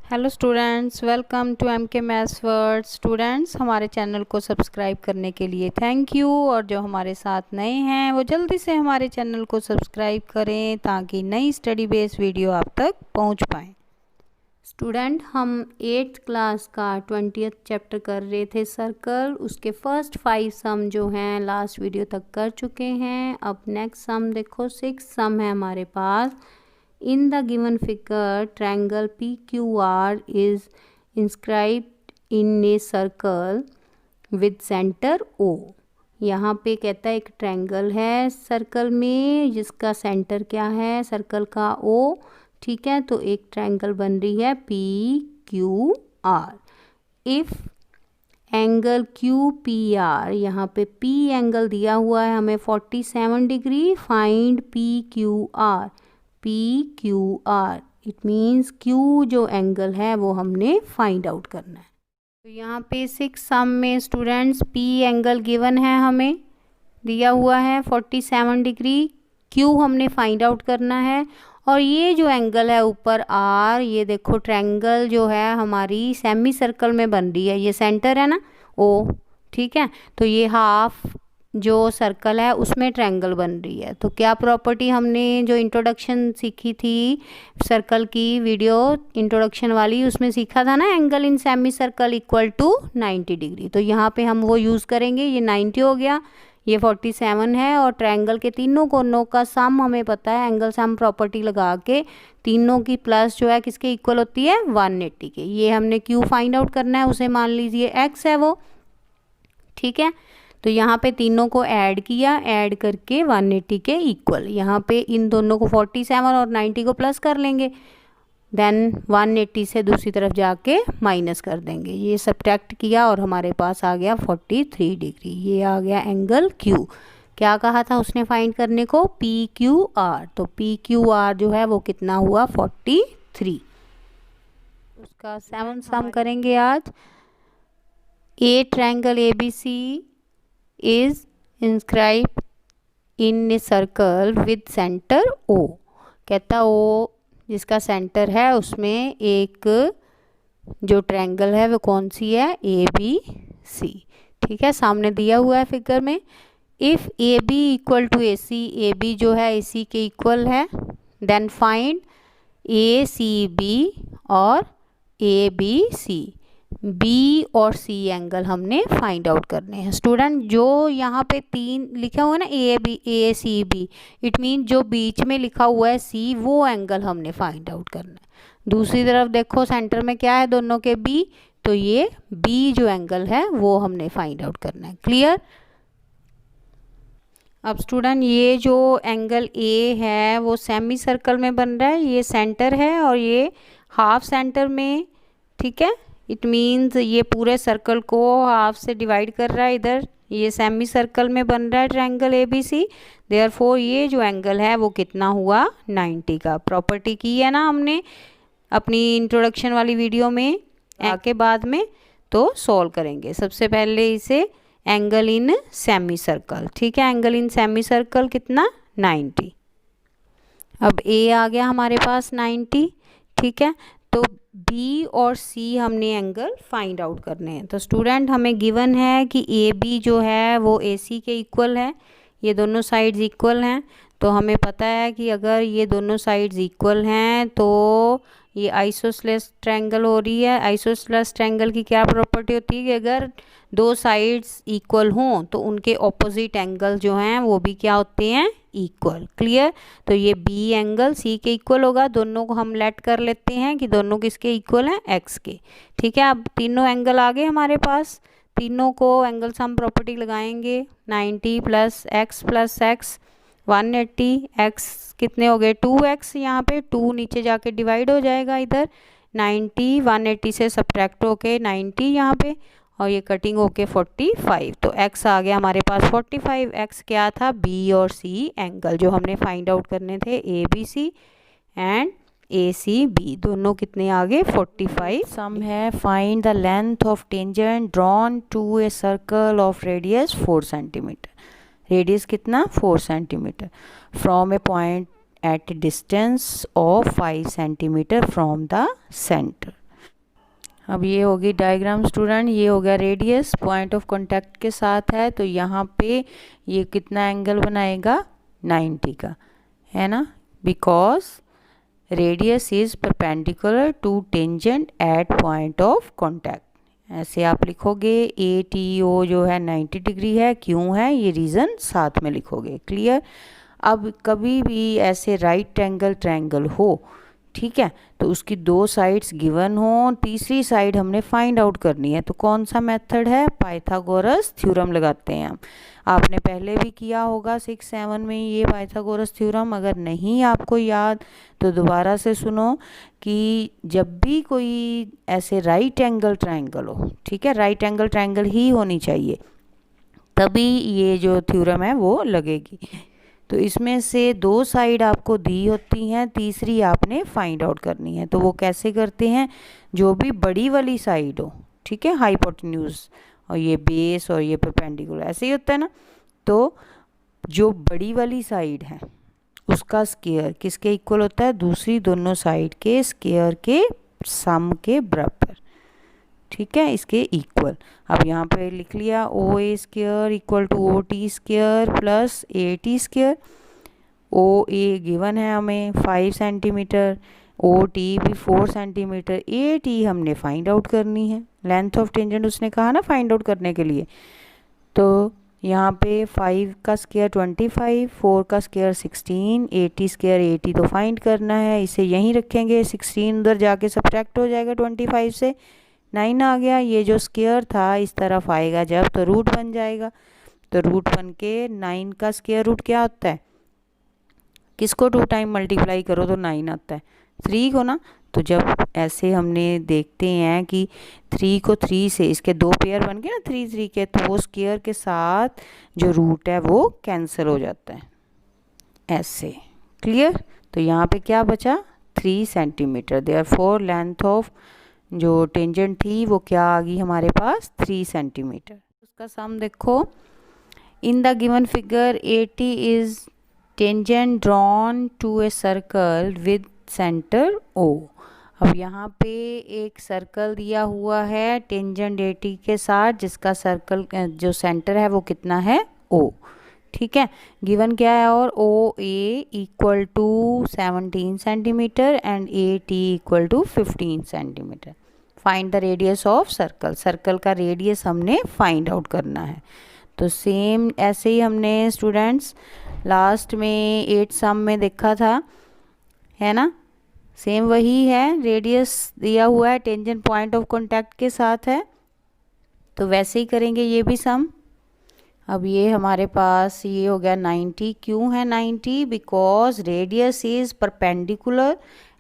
Hello students, welcome to M K maths word. Students, हमारे channel को subscribe करने के लिए थैंक यू। और जो हमारे साथ नए हैं वो जल्दी से हमारे चैनल को सब्सक्राइब करें ताकि नई स्टडी बेस्ड वीडियो आप तक पहुंच पाएँ। स्टूडेंट, हम 8th क्लास का 20th चैप्टर कर रहे थे सर्कल। उसके फर्स्ट 5 सम जो हैं लास्ट वीडियो तक कर चुके हैं। अब नेक्स्ट सम देखो, 6 सम है हमारे पास। In the given figure, triangle PQR is inscribed in a circle with center O। यहाँ पे कहता है एक ट्रायंगल है सर्कल में जिसका सेंटर क्या है, सर्कल का O। ठीक है, तो एक ट्रायंगल बन रही है PQR। इफ़ एंगल QPR, यहाँ पे P एंगल दिया हुआ है हमें 47 degree, find PQR। PQR it means Q जो एंगल है वो हमने फाइंड आउट करना है। तो यहाँ पे 6 सम में स्टूडेंट्स P एंगल गिवन है, हमें दिया हुआ है 47 डिग्री। Q हमने फाइंड आउट करना है। और ये जो एंगल है ऊपर R, ये देखो ट्रायंगल जो है हमारी सेमी सर्कल में बन रही है। ये सेंटर है ना O, ठीक है। तो ये हाफ जो सर्कल है उसमें ट्रायंगल बन रही है। तो क्या प्रॉपर्टी हमने जो इंट्रोडक्शन सीखी थी सर्कल की वीडियो इंट्रोडक्शन वाली, उसमें सीखा था ना, angle in semi circle equal to 90 degree. तो यहाँ पे हम वो यूज़ करेंगे। ये 90 हो गया, ये 47 है, और ट्रायंगल के तीनों कोनों का सम हमें पता है। एंगल सम प्रॉपर्टी लगा के तीनों की प्लस जो है किसके इक्वल होती है, 180 के। ये हमने क्यू फाइंड आउट करना है, उसे मान लीजिए एक्स है वो, ठीक है। तो यहाँ पे तीनों को ऐड किया, ऐड करके 180 के इक्वल। यहाँ पे इन दोनों को 47 और 90 को प्लस कर लेंगे, देन 180 से दूसरी तरफ जाके माइनस कर देंगे। ये सब्ट्रैक्ट किया और हमारे पास आ गया 43 डिग्री। ये आ गया एंगल Q। क्या कहा था उसने फाइंड करने को, PQR। तो PQR जो है वो कितना हुआ, 43। उसका 7 सम करेंगे आज। ए triangle ABC is inscribed in a circle with center O। कहता O जिसका सेंटर है उसमें एक जो ट्रायंगल है वो कौन सी है, ABC। ठीक है, सामने दिया हुआ है फिगर में। If AB equal to AC, AB जो है AC के इक्वल है, देन फाइंड ACB और ABC। B और C एंगल हमने फाइंड आउट करने हैं। स्टूडेंट, जो यहाँ पे 3 लिखा हुआ है ना, ACB, इट मीन जो बीच में लिखा हुआ है C, वो एंगल हमने फाइंड आउट करना है। दूसरी तरफ देखो, सेंटर में क्या है दोनों के, B। तो ये B जो एंगल है वो हमने फाइंड आउट करना है। क्लियर। अब स्टूडेंट, ये जो एंगल A है वो सेमी सर्कल में बन रहा है, ये सेंटर है और ये हाफ सेंटर में, ठीक है। इट मीन्स ये पूरे सर्कल को हाफ से डिवाइड कर रहा है। इधर ये सेमी सर्कल में बन रहा है ट्रायंगल ABC। देयरफॉर ये जो एंगल है वो कितना हुआ, 90 का। प्रॉपर्टी की है ना हमने अपनी इंट्रोडक्शन वाली वीडियो में, आके बाद में तो सॉल्व करेंगे। सबसे पहले इसे एंगल इन सेमी सर्कल, ठीक है। एंगल इन सेमी सर्कल कितना, 90। अब A आ गया हमारे पास 90, ठीक है। तो B और C हमने एंगल फाइंड आउट करने हैं। तो स्टूडेंट, हमें गिवन है कि AB जो है वो AC के इक्वल है। ये दोनों साइड्स इक्वल हैं। तो हमें पता है कि अगर ये दोनों साइड्स इक्वल हैं तो ये आइसोसेलेस ट्रायंगल हो रही है। आइसोसेलेस ट्रायंगल की क्या प्रॉपर्टी होती है कि अगर दो साइड्स इक्वल हों तो उनके ऑपोजिट एंगल जो हैं वो भी क्या होते हैं, इक्वल। क्लियर। तो ये B एंगल C के इक्वल होगा। दोनों को हम लेट कर लेते हैं कि दोनों किसके इक्वल हैं, X के, ठीक है। अब तीनों एंगल आ गए हमारे पास, तीनों को एंगल सम प्रॉपर्टी लगाएंगे। 90 प्लस x 180, x कितने हो गए, 2x। यहाँ पे 2 नीचे जाके डिवाइड हो जाएगा इधर, 90 180 से सब्ट्रैक्ट होके 90 यहाँ पे, और ये कटिंग होके 45। तो x आ गया हमारे पास 45। x क्या था, B और C एंगल जो हमने फाइंड आउट करने थे, ABC एंड ACB, दोनों कितने आ गए, 45। सम है, find the length of tangent drawn to a circle of radius 4 centimetre. Radius कितना, 4 centimetre, from a point at distance of 5 centimetre from the centre. अब ये होगी डायग्राम स्टूडेंट, ये हो गया रेडियस पॉइंट ऑफ कांटेक्ट के साथ है, तो यहाँ पे ये कितना एंगल बनाएगा 90 का, है ना, because radius is perpendicular to tangent at point of contact. ऐसे आप लिखोगे ATO जो है 90 डिग्री है, क्यों है ये रीज़न साथ में लिखोगे। क्लियर। अब कभी भी ऐसे राइट एंगल ट्रायंगल हो, ठीक है, तो उसकी दो साइड्स गिवन हो, तीसरी साइड हमने फाइंड आउट करनी है, तो कौन सा मेथड है, पाइथागोरस थ्योरम लगाते हैं हम। आपने पहले भी किया होगा 6-7 में ये पाइथागोरस थ्योरम, अगर नहीं आपको याद तो दोबारा से सुनो कि जब भी कोई ऐसे राइट एंगल ट्रायंगल हो, ठीक है, राइट एंगल ट्रायंगल ही होनी चाहिए, तभी ये जो थ्योरम है वो लगेगी। तो इसमें से दो साइड आपको दी होती हैं, तीसरी आपने फाइंड आउट करनी है। तो वो कैसे करते हैं, जो भी बड़ी वाली साइड हो, ठीक है, हाइपोटेन्यूज, और ये बेस और ये परपेंडिकुलर, ऐसे ही होता है ना। तो जो बड़ी वाली साइड है उसका स्क्वायर किसके इक्वल होता है, दूसरी दोनों साइड के स्क्वायर के सम के बराबर, ठीक है, इसके इक्वल। अब यहाँ पे लिख लिया OA square equal to OT square plus AT square. OA given है हमें 5 सेंटीमीटर, OT भी 4 सेंटीमीटर, AT हमने फाइंड आउट करनी है, लेंथ ऑफ टेंजेंट उसने कहा ना फाइंड आउट करने के लिए। तो यहाँ पे 5 का स्क्वायर 25, 4 का स्क्वायर 16, 80 स्क्वायर 80 तो फाइंड करना है, इसे यहीं रखेंगे, 16 उधर जाके सब्ट्रैक्ट हो जाएगा 25 से, 9 आ गया। ये जो स्क्वायर था इस तरफ आएगा जब, तो रूट बन जाएगा, तो रूट बन के 9 का स्क्वायर रूट क्या होता है, किसको 2 टाइम मल्टीप्लाई करो तो 9 आता है, 3 को ना। तो जब ऐसे हमने देखते हैं कि 3 को 3 से इसके दो पेयर बन गए ना 3 3 के, तो वो स्क्वायर के साथ जो रूट है वो कैंसिल हो जाता है ऐसे। क्लियर। तो यहाँ पे क्या बचा 3 सेंटीमीटर, देयरफॉर लेंथ ऑफ जो टेंजेंट थी वो क्या आ गई हमारे पास 3 सेंटीमीटर। उसका सम देखो, in the given figure AT is tangent drawn to a circle with centre O। अब यहाँ पे एक सर्कल दिया हुआ है टेंजेंट AT के साथ, जिसका सर्कल जो सेंटर है वो कितना है O, ठीक है। गिवन क्या है, और OA equal to 17 centimetre and AT equal to 15 centimetre. Find the radius of circle, circle का रेडियस हमने फाइंड आउट करना है। तो सेम ऐसे ही हमने स्टूडेंट्स लास्ट में 8 सम में देखा था, है ना, सेम वही है, रेडियस दिया हुआ है, टेंजेंट पॉइंट ऑफ कांटेक्ट के साथ है, तो वैसे ही करेंगे ये भी सम। अब ये हमारे पास ये हो गया 90, क्यों है 90, because radius is perpendicular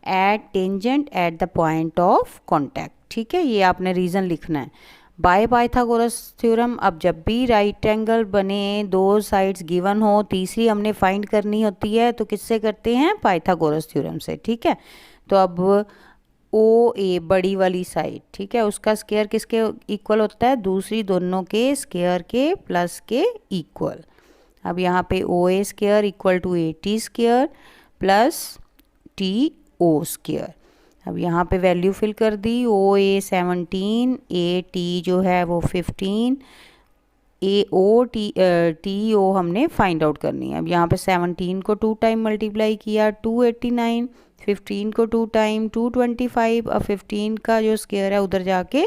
eight tangent at the point of contact, ठीक है, ये आपने रीज़न लिखना है। बाय पाइथागोरस थ्योरम, अब जब भी राइट एंगल बने, दो साइड्स गिवन हो, तीसरी हमने फाइंड करनी होती है, तो किससे करते हैं, पाइथागोरस थ्योरम से, ठीक है। तो अब OA बड़ी वाली साइड, ठीक है, उसका स्क्वायर किसके इक्वल होता है, दूसरी दोनों के स्क्वायर के प्लस के इक्वल। अब यहाँ पे OA square equal to AT square plus TO square. अब यहाँ पे वैल्यू फिल कर दी, OA 17, AT जो है वो 15, TO हमने फाइंड आउट करनी है। अब यहाँ पे 17 को 2 टाइम मल्टीप्लाई किया 289, 15 को 2 टाइम 225, अब 15 का जो स्क्वायर है उधर जाके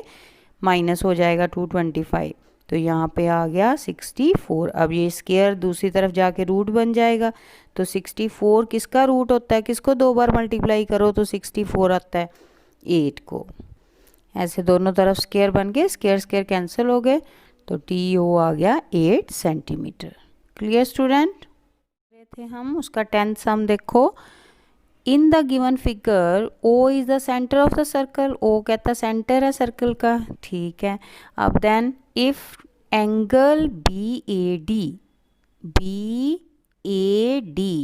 माइनस हो जाएगा 225, तो यहाँ पे आ गया 64। अब ये स्क्वायर दूसरी तरफ जाके रूट बन जाएगा, तो 64 किसका रूट होता है, किसको 2 बार मल्टीप्लाई करो तो 64 आता है 8 को। ऐसे दोनों तरफ स्क्वायर बन गए, स्क्वायर स्क्वायर कैंसिल हो गए, तो TO आ गया 8 सेंटीमीटर। Clear student. थे हम उसका 10th सम देखो, in the given figure O is the centre of the circle, O कहता सेंटर है सर्कल का, ठीक है। अब देन इफ एंगल BAD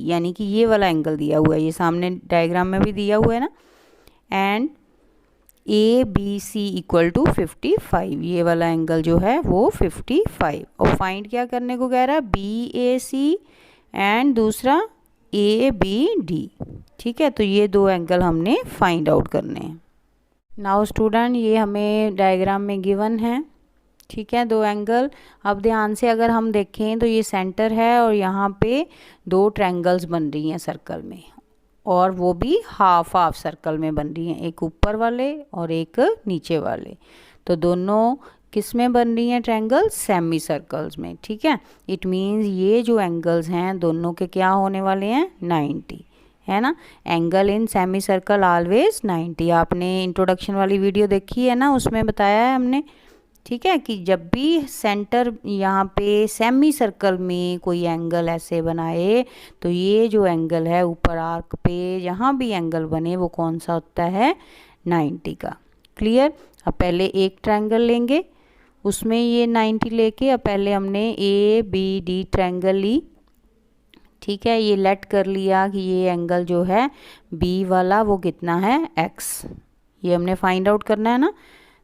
यानी कि ये वाला एंगल दिया हुआ है, ये सामने डायग्राम में भी दिया हुआ है ना, एंड ABC इक्वल टू 55, ये वाला एंगल जो है वो 55, और फाइंड क्या करने को कह रहा है, BAC एंड दूसरा ABD, ठीक है। तो ये दो एंगल हमने फाइंड आउट करने हैं। नाउ स्टूडेंट ये हमें डायग्राम में गिवन है, ठीक है, दो एंगल। अब ध्यान से अगर हम देखें तो ये सेंटर है और यहाँ पे दो ट्रायंगल्स बन रही हैं सर्कल में, और वो भी हाफ हाफ सर्कल में बन रही हैं, एक ऊपर वाले और एक नीचे वाले। तो दोनों किस में बन रही हैं ट्रायंगल? सेमी सर्कल्स में, ठीक है। इट मीन्स ये जो एंगल्स हैं दोनों के क्या होने वाले हैं? 90, है ना। Angle in semi circle always 90। आपने इंट्रोडक्शन वाली वीडियो देखी है ना, उसमें बताया है हमने, ठीक है, कि जब भी सेंटर यहाँ पे सेमी सर्कल में कोई एंगल ऐसे बनाए तो ये जो एंगल है ऊपर आर्क पे जहाँ भी एंगल बने वो कौन सा होता है? 90 का। क्लियर। अब पहले एक ट्रायंगल लेंगे, उसमें ये 90 लेके, अब पहले हमने ABD ट्रायंगल ली, ठीक है। ये लेट कर लिया कि ये एंगल जो है B वाला वो कितना है? X। ये हमने फाइंड आउट करना है ना,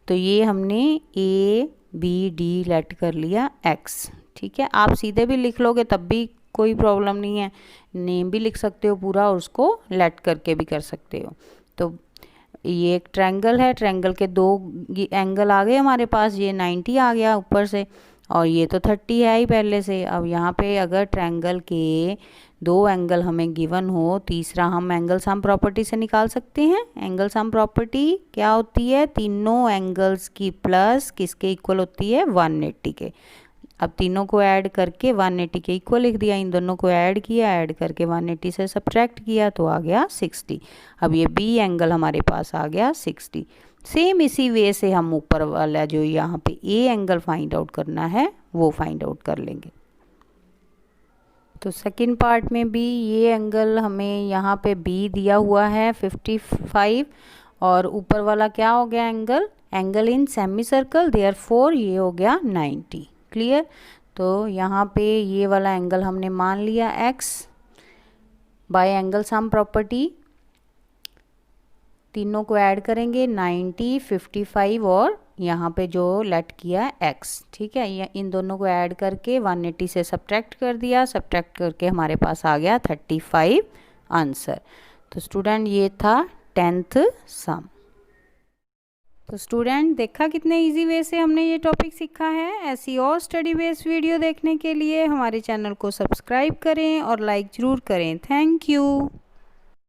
तो ये हमने ABD लेट कर लिया X, ठीक है। आप सीधे भी लिख लोगे तब भी कोई प्रॉब्लम नहीं है, नेम भी लिख सकते हो पूरा और उसको लेट करके भी कर सकते हो। तो ये एक ट्रायंगल है, ट्रायंगल के दो एंगल आ गए हमारे पास, ये 90 आ गया ऊपर से और ये तो 30 है ही पहले से। अब यहाँ पे अगर ट्रायंगल के दो एंगल हमें गिवन हो, तीसरा हम एंगल सम प्रॉपर्टी से निकाल सकते हैं। एंगल सम प्रॉपर्टी क्या होती है? तीनों एंगल्स की प्लस किसके इक्वल होती है? 180 के। अब तीनों को ऐड करके 180 के इक्वल लिख दिया, इन दोनों को ऐड किया, ऐड करके 180 से सब्ट्रैक्ट किया तो आ गया 60। अब ये बी एंगल हमारे पास आ गया 60। सेम इसी वे से हम ऊपर वाला जो यहाँ पे ए एंगल फाइंड आउट करना है वो फाइंड आउट कर लेंगे। तो सेकंड पार्ट में भी ये एंगल हमें यहाँ पे बी दिया हुआ है 55 और ऊपर वाला क्या हो गया angle? Angle in semi circle, therefore ये हो गया 90। क्लियर। तो यहाँ पे ये वाला एंगल हमने मान लिया x bye angle sum property, तीनों को ऐड करेंगे 90, 55 और यहाँ पे जो लेट किया x, ठीक है। ये इन दोनों को ऐड करके 180 से सब्ट्रैक्ट कर दिया, सब्ट्रैक्ट करके हमारे पास आ गया 35 आंसर। तो स्टूडेंट ये था 10th सम। तो स्टूडेंट देखा कितने इजी वे से हमने ये टॉपिक सीखा है। ऐसी और स्टडी बेस्ड वीडियो देखने के लिए हमारे चैनल को सब्सक्राइब करें और लाइक ज़रूर करें। Thank you.